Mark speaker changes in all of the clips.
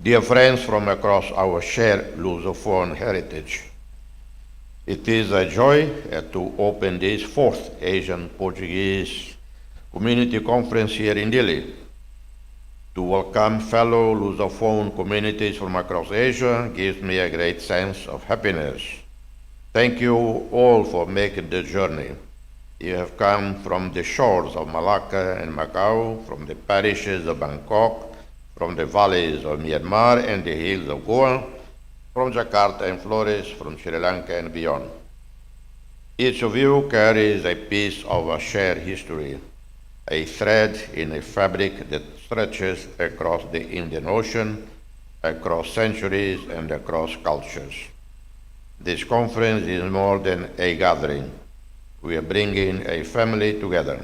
Speaker 1: Dear friends from across our shared Lusophone heritage, it is a joy to open this fourth Asian Portuguese Community Conference here in Dili. To welcome fellow Lusophone communities from across Asia gives me a great sense of happiness. Thank you all for making the journey. You have come from the shores of Malacca and Macau, from the parishes of Bangkok, from the valleys of Myanmar and the hills of Goa, from Jakarta and Flores, from Sri Lanka and beyond. Each of you carries a piece of a shared history, a thread in a fabric that stretches across the Indian Ocean, across centuries and across cultures. This conference is more than a gathering. We are bringing a family together.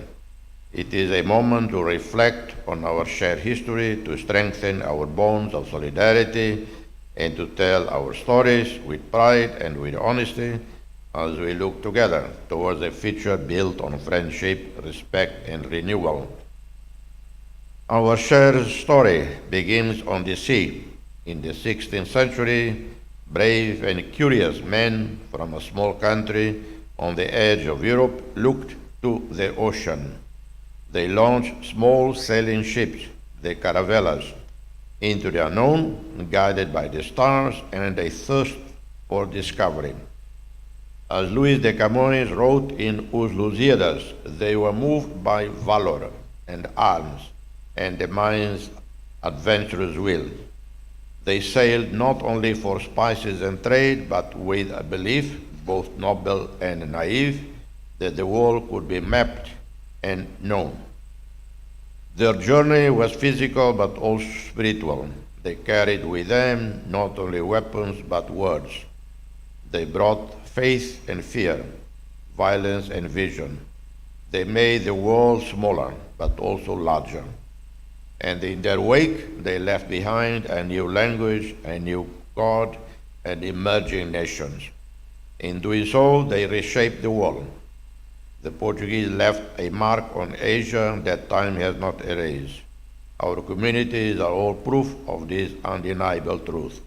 Speaker 1: It is a moment to reflect on our shared history, to strengthen our bonds of solidarity, and to tell our stories with pride and with honesty as we look together towards a future built on friendship, respect, and renewal. Our shared story begins on the sea. In the 16th century, brave and curious men from a small country on the edge of Europe looked to the ocean. They launched small sailing ships, the caravellas, into the unknown, guided by the stars and a thirst for discovery. As Luis de Camões wrote in Os Lusíadas, they were moved by valor and arms and the mind's adventurous will. They sailed not only for spices and trade, but with a belief, both noble and naive, that the world could be mapped and known. Their journey was physical but also spiritual. They carried with them not only weapons but words. They brought faith and fear, violence and vision. They made the world smaller but also larger. And in their wake, they left behind a new language, a new God, and emerging nations. In doing so, they reshaped the world. The Portuguese left a mark on Asia that time has not erased. Our communities are all proof of this undeniable truth.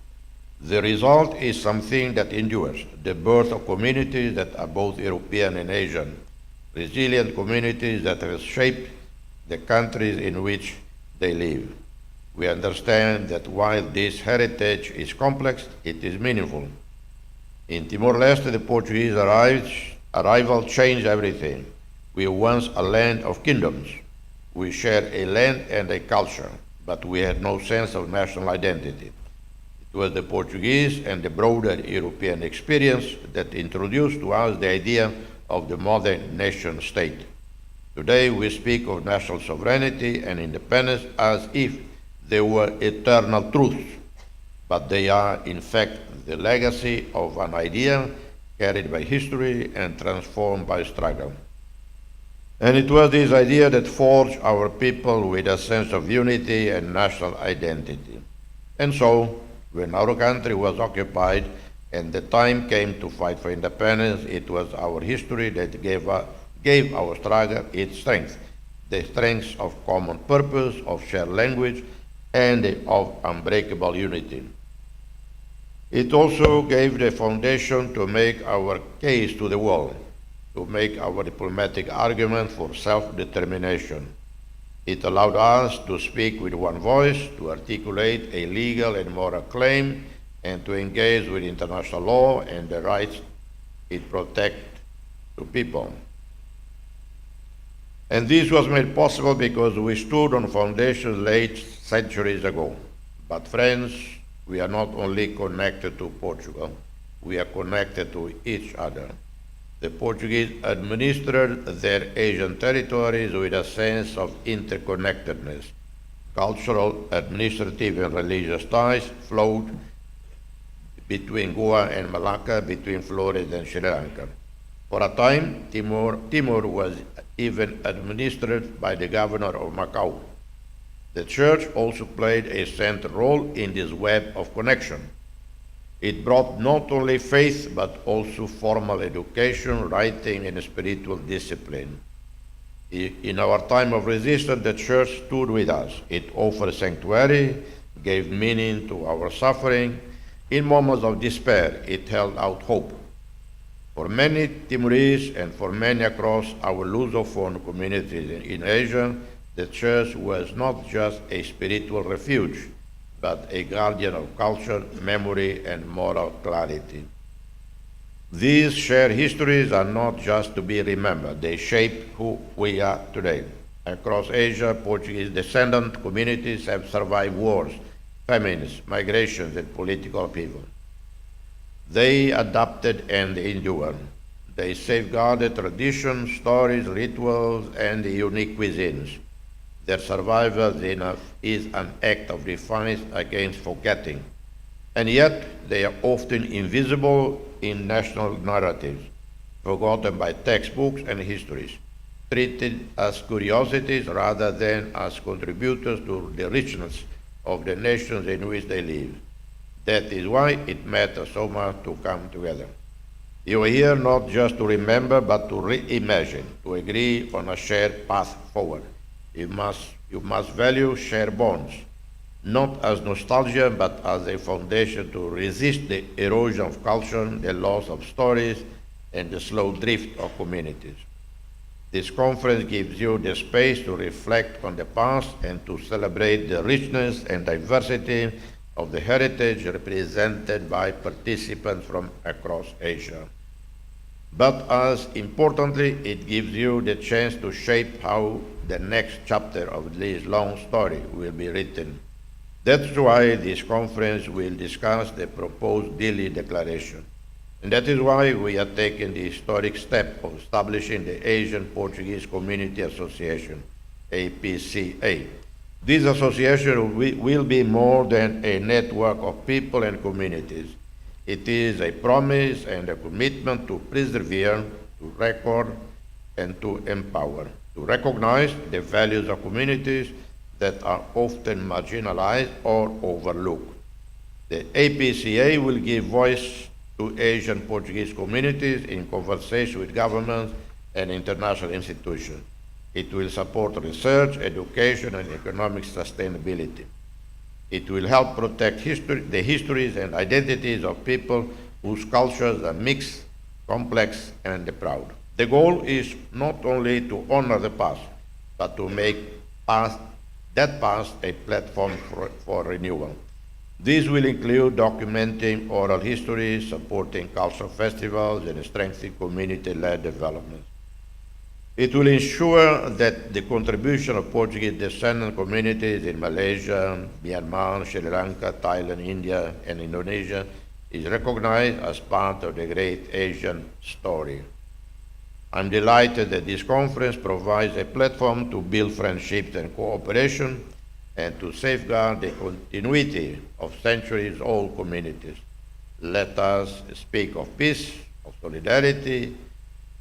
Speaker 1: The result is something that endures, the birth of communities that are both European and Asian, resilient communities that have shaped the countries in which they live. We understand that while this heritage is complex, it is meaningful. In Timor-Leste, the Portuguese arrival changed everything. We were once a land of kingdoms. We shared a land and a culture, but we had no sense of national identity. It was the Portuguese and the broader European experience that introduced to us the idea of the modern nation state. Today we speak of national sovereignty and independence as if they were eternal truths, but they are in fact the legacy of an idea carried by history and transformed by struggle. And it was this idea that forged our people with a sense of unity and national identity. And so, when our country was occupied and the time came to fight for independence, it was our history that gave our struggle its strength, the strength of common purpose, of shared language, and of unbreakable unity. It also gave the foundation to make our case to the world, to make our diplomatic argument for self-determination. It allowed us to speak with one voice, to articulate a legal and moral claim, and to engage with international law and the rights it protects to people. And this was made possible because we stood on foundations laid centuries ago. But friends, we are not only connected to Portugal, we are connected to each other. The Portuguese administered their Asian territories with a sense of interconnectedness. Cultural, administrative, and religious ties flowed between Goa and Malacca, between Flores and Sri Lanka. For a time, Timor was even administered by the governor of Macau. The church also played a central role in this web of connection. It brought not only faith, but also formal education, writing, and spiritual discipline. In our time of resistance, the church stood with us. It offered sanctuary, gave meaning to our suffering. In moments of despair, it held out hope. For many Timorese and for many across our Lusophone communities in Asia, the Church was not just a spiritual refuge, but a guardian of culture, memory, and moral clarity. These shared histories are not just to be remembered, they shape who we are today. Across Asia, Portuguese descendant communities have survived wars, famines, migrations, and political upheaval. They adapted and endured. They safeguarded traditions, stories, rituals, and unique cuisines. Their survival is an act of defiance against forgetting. And yet, they are often invisible in national narratives, forgotten by textbooks and histories, treated as curiosities rather than as contributors to the richness of the nations in which they live. That is why it matters so much to come together. You are here not just to remember, but to reimagine, to agree on a shared path forward. You must value shared bonds, not as nostalgia, but as a foundation to resist the erosion of culture, the loss of stories, and the slow drift of communities. This conference gives you the space to reflect on the past and to celebrate the richness and diversity of the heritage represented by participants from across Asia. But as importantly, it gives you the chance to shape how the next chapter of this long story will be written. That's why this conference will discuss the proposed Dili Declaration. And that is why we are taking the historic step of establishing the Asian Portuguese Community Association, APCA. This association will be more than a network of people and communities. It is a promise and a commitment to persevere, to record, and to empower, to recognize the values of communities that are often marginalized or overlooked. The APCA will give voice to Asian Portuguese communities in conversation with governments and international institutions. It will support research, education, and economic sustainability. It will help protect the histories and identities of people whose cultures are mixed, complex, and proud. The goal is not only to honor the past, but to make that past a platform for renewal. This will include documenting oral history, supporting cultural festivals, and strengthening community-led development. It will ensure that the contribution of Portuguese descendant communities in Malaysia, Myanmar, Sri Lanka, Thailand, India, and Indonesia is recognized as part of the great Asian story. I'm delighted that this conference provides a platform to build friendships and cooperation and to safeguard the continuity of centuries-old communities. Let us speak of peace, of solidarity,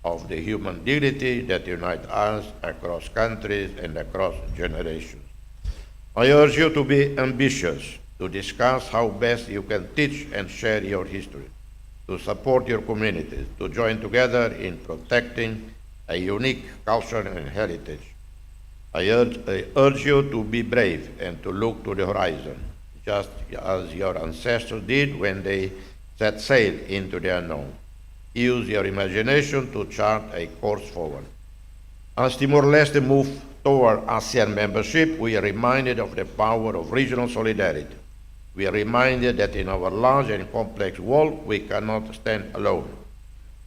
Speaker 1: of the human dignity that unites us across countries and across generations. I urge you to be ambitious, to discuss how best you can teach and share your history, to support your communities, to join together in protecting a unique culture and heritage. I urge you to be brave and to look to the horizon, just as your ancestors did when they set sail into the unknown. Use your imagination to chart a course forward. As Timor-Leste moves toward ASEAN membership, we are reminded of the power of regional solidarity. We are reminded that in our large and complex world, we cannot stand alone.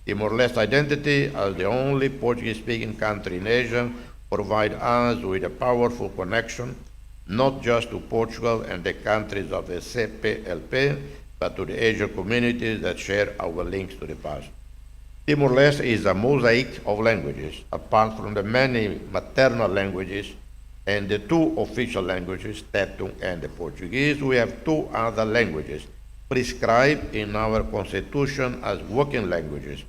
Speaker 1: Timor-Leste identity as the only Portuguese-speaking country in Asia provides us with a powerful connection, not just to Portugal and the countries of the CPLP, but to the Asian communities that share our links to the past. Timor-Leste is a mosaic of languages. Apart from the many maternal languages and the two official languages, Tetum and the Portuguese, we have two other languages prescribed in our constitution as working languages.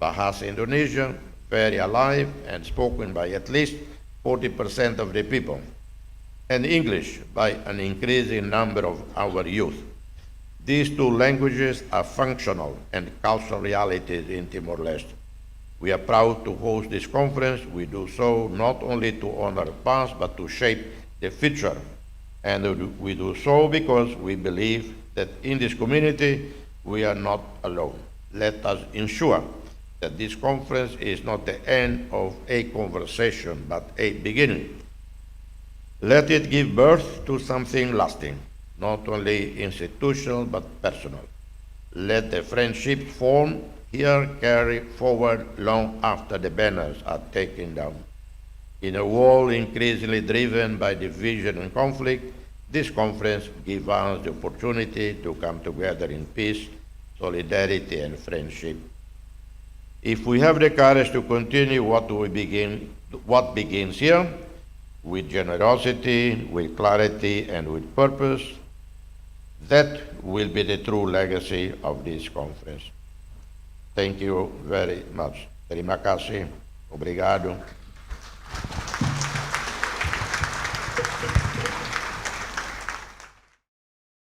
Speaker 1: Bahasa Indonesia, very alive and spoken by at least 40% of the people, and English by an increasing number of our youth. These two languages are functional and cultural realities in Timor-Leste. We are proud to host this conference. We do so not only to honor the past, but to shape the future And we do so because we believe that in this community we are not alone. Let us ensure that this conference is not the end of a conversation, but a beginning. Let it give birth to something lasting, not only institutional but personal. Let the friendships formed here carry forward long after the banners are taken down. In a world increasingly driven by division and conflict, this conference gives us the opportunity to come together in peace, solidarity, and friendship. If we have the courage to continue what begins here, with generosity, with clarity, and with purpose, that will be the true legacy of this conference. Thank you very much. Terima kasih. Obrigado.